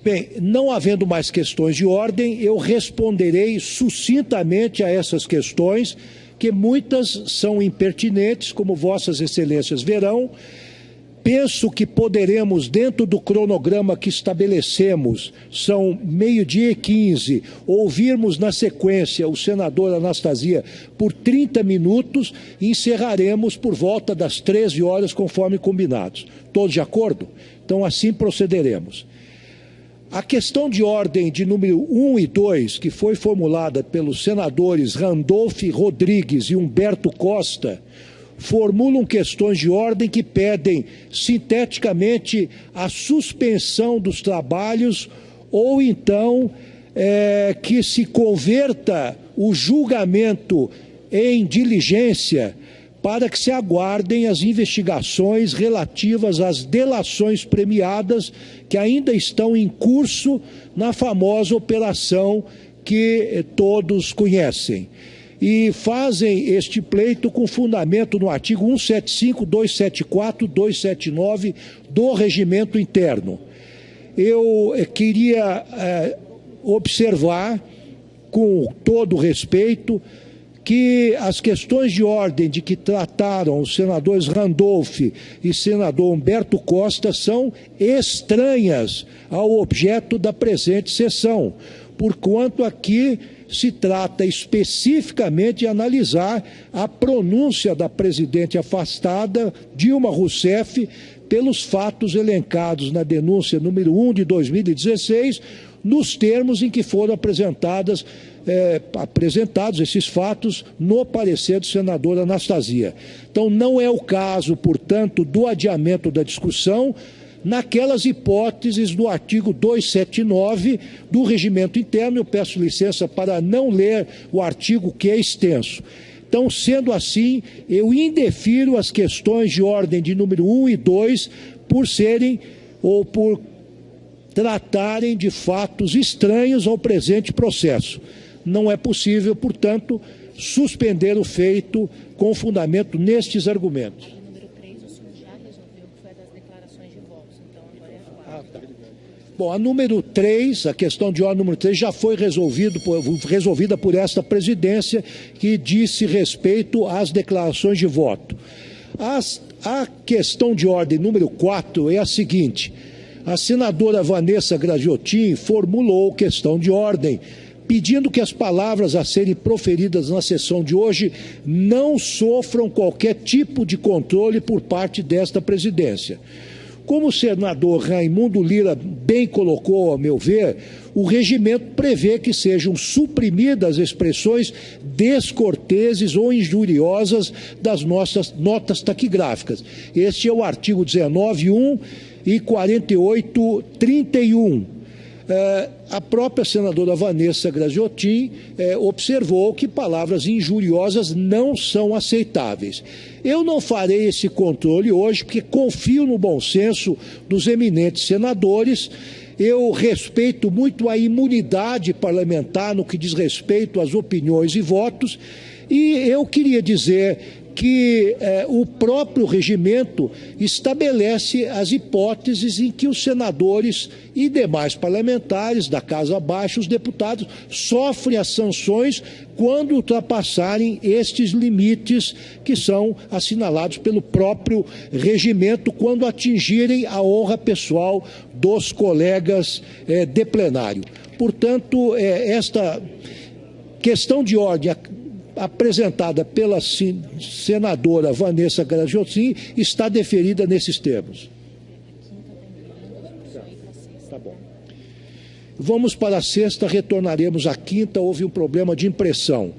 Bem, não havendo mais questões de ordem, eu responderei sucintamente a essas questões, que muitas são impertinentes, como Vossas Excelências verão. Penso que poderemos, dentro do cronograma que estabelecemos, são 12h15, ouvirmos na sequência o senador Anastasia por 30 minutos e encerraremos por volta das 13 horas, conforme combinados. Todos de acordo? Então, assim procederemos. A questão de ordem de número 1 e 2, que foi formulada pelos senadores Randolph Rodrigues e Humberto Costa, formulam questões de ordem que pedem, sinteticamente, a suspensão dos trabalhos ou, então, que se converta o julgamento em diligência para que se aguardem as investigações relativas às delações premiadas que ainda estão em curso na famosa operação que todos conhecem. E fazem este pleito com fundamento no artigo 175, 274, 279 do Regimento Interno. Eu queria observar, com todo respeito, que as questões de ordem de que trataram os senadores Randolph e senador Humberto Costa são estranhas ao objeto da presente sessão, porquanto aqui se trata especificamente de analisar a pronúncia da presidente afastada, Dilma Rousseff, pelos fatos elencados na denúncia número 1 de 2016, nos termos em que foram apresentados esses fatos no parecer do senador Anastasia. Então, não é o caso, portanto, do adiamento da discussão naquelas hipóteses do artigo 279 do Regimento Interno. Eu peço licença para não ler o artigo, que é extenso. Então, sendo assim, eu indefiro as questões de ordem de número 1 e 2 por serem ou por tratarem de fatos estranhos ao presente processo. Não é possível, portanto, suspender o feito com fundamento nestes argumentos. Bom, a número 3, a questão de ordem número 3, já foi resolvida por esta presidência, que disse respeito às declarações de voto. A questão de ordem número 4 é a seguinte: a senadora Vanessa Graziotin formulou questão de ordem, pedindo que as palavras a serem proferidas na sessão de hoje não sofram qualquer tipo de controle por parte desta presidência. Como o senador Raimundo Lira bem colocou, a meu ver, o regimento prevê que sejam suprimidas expressões descorteses ou injuriosas das nossas notas taquigráficas. Este é o artigo 19.1 e 48.31. A própria senadora Vanessa Graziotin observou que palavras injuriosas não são aceitáveis. Eu não farei esse controle hoje, porque confio no bom senso dos eminentes senadores. Eu respeito muito a imunidade parlamentar no que diz respeito às opiniões e votos, e eu queria dizer que o próprio regimento estabelece as hipóteses em que os senadores e demais parlamentares da Casa Baixa, os deputados, sofrem as sanções quando ultrapassarem estes limites que são assinalados pelo próprio regimento, quando atingirem a honra pessoal dos colegas de plenário. Portanto, esta questão de ordem apresentada pela senadora Vanessa Graziotin está deferida nesses termos. Tá bom. Vamos para a sexta, retornaremos à quinta. Houve um problema de impressão.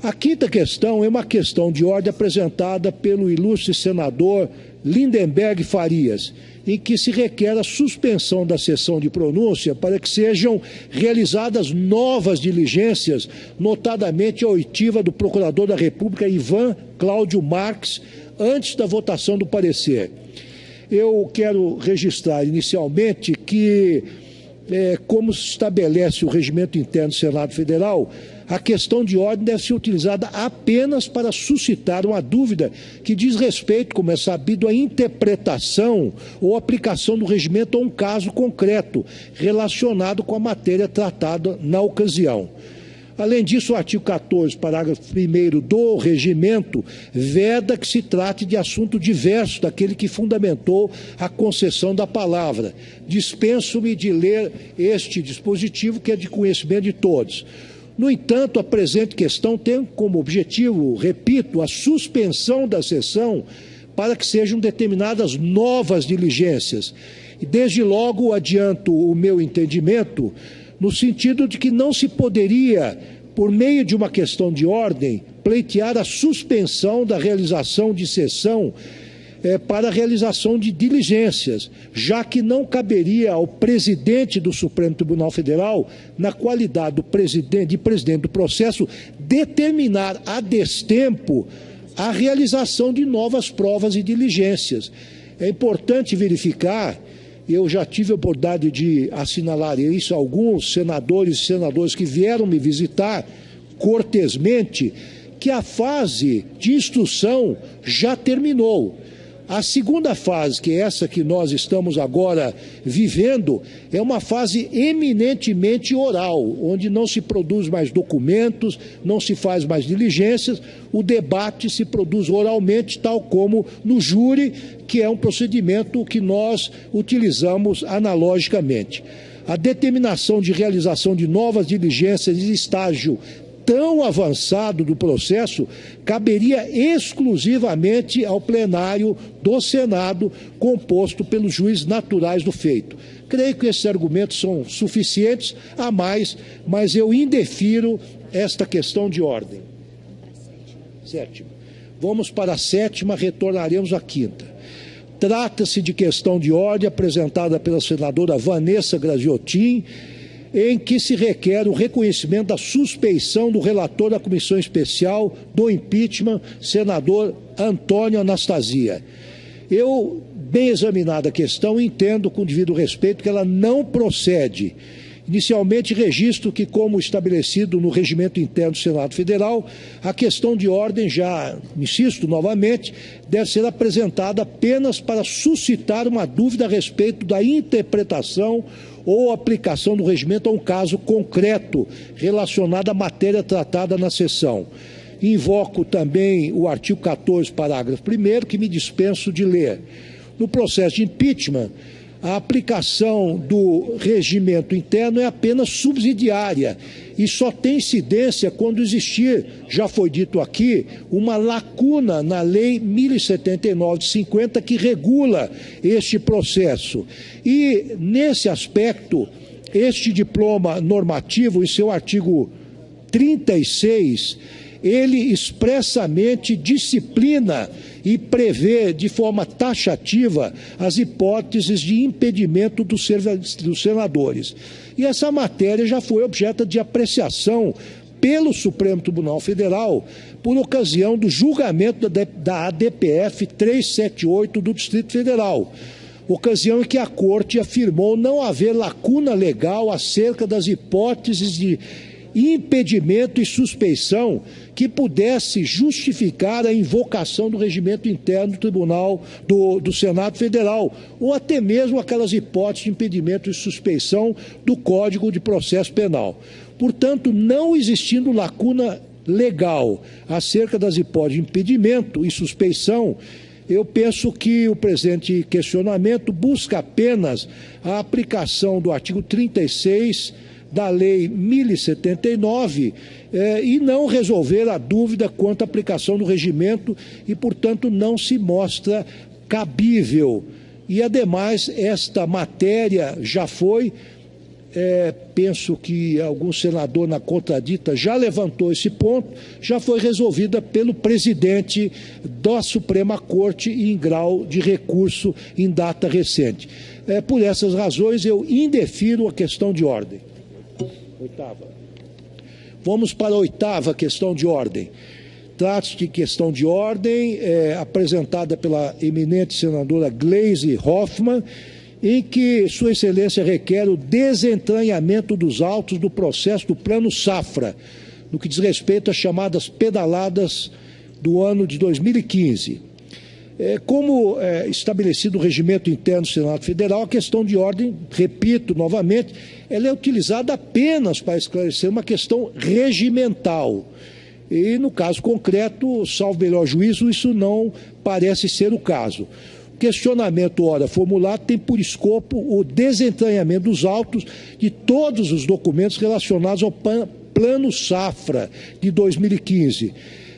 A quinta questão é uma questão de ordem apresentada pelo ilustre senador Lindenberg Farias, em que se requer a suspensão da sessão de pronúncia para que sejam realizadas novas diligências, notadamente a oitiva do Procurador da República, Ivan Cláudio Marques, antes da votação do parecer. Eu quero registrar inicialmente que como se estabelece o regimento interno do Senado Federal, a questão de ordem deve ser utilizada apenas para suscitar uma dúvida que diz respeito, como é sabido, à interpretação ou aplicação do regimento a um caso concreto relacionado com a matéria tratada na ocasião. Além disso, o artigo 14, parágrafo 1º do regimento, veda que se trate de assunto diverso daquele que fundamentou a concessão da palavra. Dispenso-me de ler este dispositivo, que é de conhecimento de todos. No entanto, a presente questão tem como objetivo, repito, a suspensão da sessão para que sejam determinadas novas diligências. E desde logo adianto o meu entendimento no sentido de que não se poderia, por meio de uma questão de ordem, pleitear a suspensão da realização de sessão para a realização de diligências, já que não caberia ao presidente do Supremo Tribunal Federal, na qualidade de presidente do processo, determinar a destempo a realização de novas provas e diligências. É importante verificar, eu já tive a oportunidade de assinalar isso a alguns senadores e senadoras que vieram me visitar cortesmente, que a fase de instrução já terminou. A segunda fase, que é essa que nós estamos agora vivendo, é uma fase eminentemente oral, onde não se produz mais documentos, não se faz mais diligências, o debate se produz oralmente, tal como no júri, que é um procedimento que nós utilizamos analogicamente. A determinação de realização de novas diligências em estágio tão avançado do processo caberia exclusivamente ao plenário do Senado, composto pelos juízes naturais do feito. Creio que esses argumentos são suficientes a mais, mas eu indefiro esta questão de ordem. Sétima. Vamos para a sétima, retornaremos à quinta. Trata-se de questão de ordem apresentada pela senadora Vanessa Graziotin, em que se requer o reconhecimento da suspeição do relator da Comissão Especial do Impeachment, senador Antônio Anastasia. Eu, bem examinada a questão, entendo com devido respeito que ela não procede. Inicialmente, registro que, como estabelecido no regimento interno do Senado Federal, a questão de ordem, já insisto novamente, deve ser apresentada apenas para suscitar uma dúvida a respeito da interpretação ou aplicação do regimento a um caso concreto relacionado à matéria tratada na sessão. Invoco também o artigo 14, parágrafo 1º, que me dispenso de ler. No processo de impeachment, a aplicação do regimento interno é apenas subsidiária e só tem incidência quando existir, já foi dito aqui, uma lacuna na Lei 1079 de 50 que regula este processo. E, nesse aspecto, este diploma normativo, em seu artigo 36, ele expressamente disciplina e prevê de forma taxativa as hipóteses de impedimento dos senadores. E essa matéria já foi objeto de apreciação pelo Supremo Tribunal Federal por ocasião do julgamento da ADPF 378 do Distrito Federal, ocasião em que a Corte afirmou não haver lacuna legal acerca das hipóteses de impedimento e suspeição que pudesse justificar a invocação do regimento interno do Tribunal do Senado Federal, ou até mesmo aquelas hipóteses de impedimento e suspeição do Código de Processo Penal. Portanto, não existindo lacuna legal acerca das hipóteses de impedimento e suspeição, eu penso que o presente questionamento busca apenas a aplicação do artigo 36 da Lei 1079 e não resolver a dúvida quanto à aplicação do regimento e, portanto, não se mostra cabível. E, ademais, esta matéria já foi, penso que algum senador na contradita já levantou esse ponto, já foi resolvida pelo presidente da Suprema Corte em grau de recurso em data recente. Por essas razões, eu indefiro a questão de ordem. Oitava. Vamos para a oitava questão de ordem. Trata-se de questão de ordem apresentada pela eminente senadora Gleisi Hoffmann, em que Sua Excelência requer o desentranhamento dos autos do processo do Plano Safra, no que diz respeito às chamadas pedaladas do ano de 2015. Como estabelecido no regimento interno do Senado Federal, a questão de ordem, repito novamente, ela é utilizada apenas para esclarecer uma questão regimental. E, no caso concreto, salvo melhor juízo, isso não parece ser o caso. O questionamento, ora formulado, tem por escopo o desentranhamento dos autos de todos os documentos relacionados ao Plano Safra de 2015.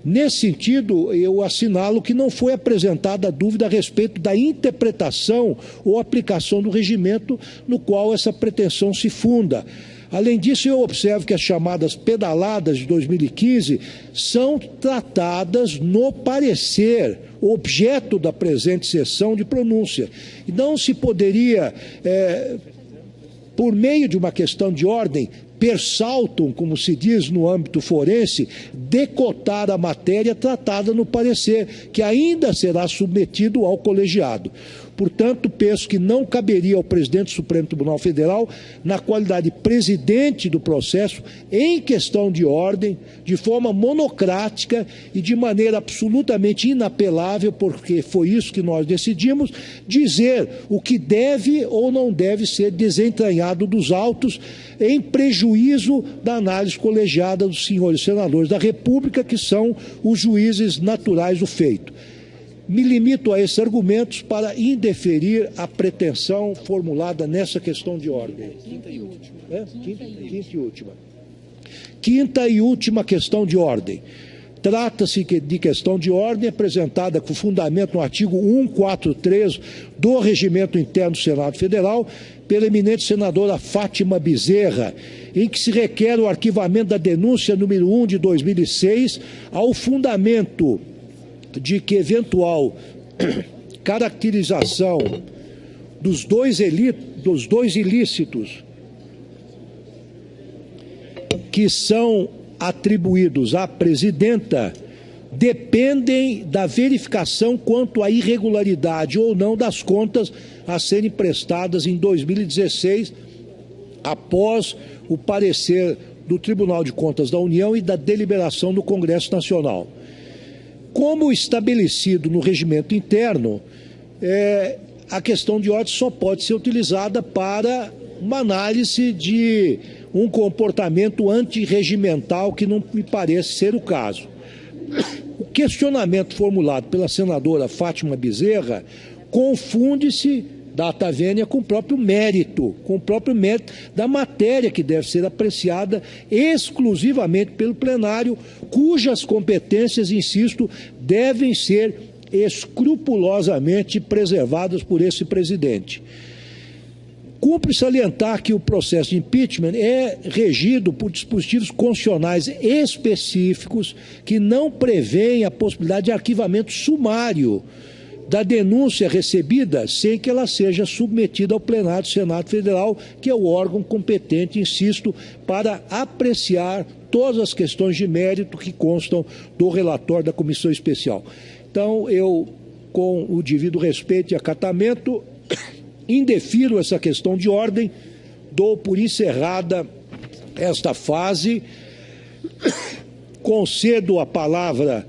Nesse sentido, eu assinalo que não foi apresentada dúvida a respeito da interpretação ou aplicação do regimento no qual essa pretensão se funda. Além disso, eu observo que as chamadas pedaladas de 2015 são tratadas no parecer, objeto da presente sessão de pronúncia. E não se poderia, por meio de uma questão de ordem, per saltum, como se diz no âmbito forense, decotar a matéria tratada no parecer, que ainda será submetido ao colegiado. Portanto, penso que não caberia ao presidente do Supremo Tribunal Federal, na qualidade de presidente do processo, em questão de ordem, de forma monocrática e de maneira absolutamente inapelável, porque foi isso que nós decidimos, dizer o que deve ou não deve ser desentranhado dos autos, em prejuízo da análise colegiada dos senhores senadores da República, que são os juízes naturais do feito. Me limito a esses argumentos para indeferir a pretensão formulada nessa questão de ordem. Quinta e última. Quinta e última. Quinta e última questão de ordem. Trata-se de questão de ordem apresentada com fundamento no artigo 143 do Regimento Interno do Senado Federal, pela eminente senadora Fátima Bezerra, em que se requer o arquivamento da denúncia número 1 de 2006 ao fundamento de que eventual caracterização dos dois ilícitos que são atribuídos à presidenta dependem da verificação quanto à irregularidade ou não das contas a serem prestadas em 2016, após o parecer do Tribunal de Contas da União e da deliberação do Congresso Nacional. Como estabelecido no regimento interno, a questão de ordem só pode ser utilizada para uma análise de um comportamento antirregimental que não me parece ser o caso. O questionamento formulado pela senadora Fátima Bezerra confunde-se, data vênia, com o próprio mérito da matéria que deve ser apreciada exclusivamente pelo plenário, cujas competências, insisto, devem ser escrupulosamente preservadas por esse presidente. Cumpre salientar que o processo de impeachment é regido por dispositivos constitucionais específicos que não prevêem a possibilidade de arquivamento sumário da denúncia recebida sem que ela seja submetida ao plenário do Senado Federal, que é o órgão competente, insisto, para apreciar todas as questões de mérito que constam do relatório da Comissão Especial. Então, eu, com o devido respeito e acatamento, indefiro essa questão de ordem, dou por encerrada esta fase, concedo a palavra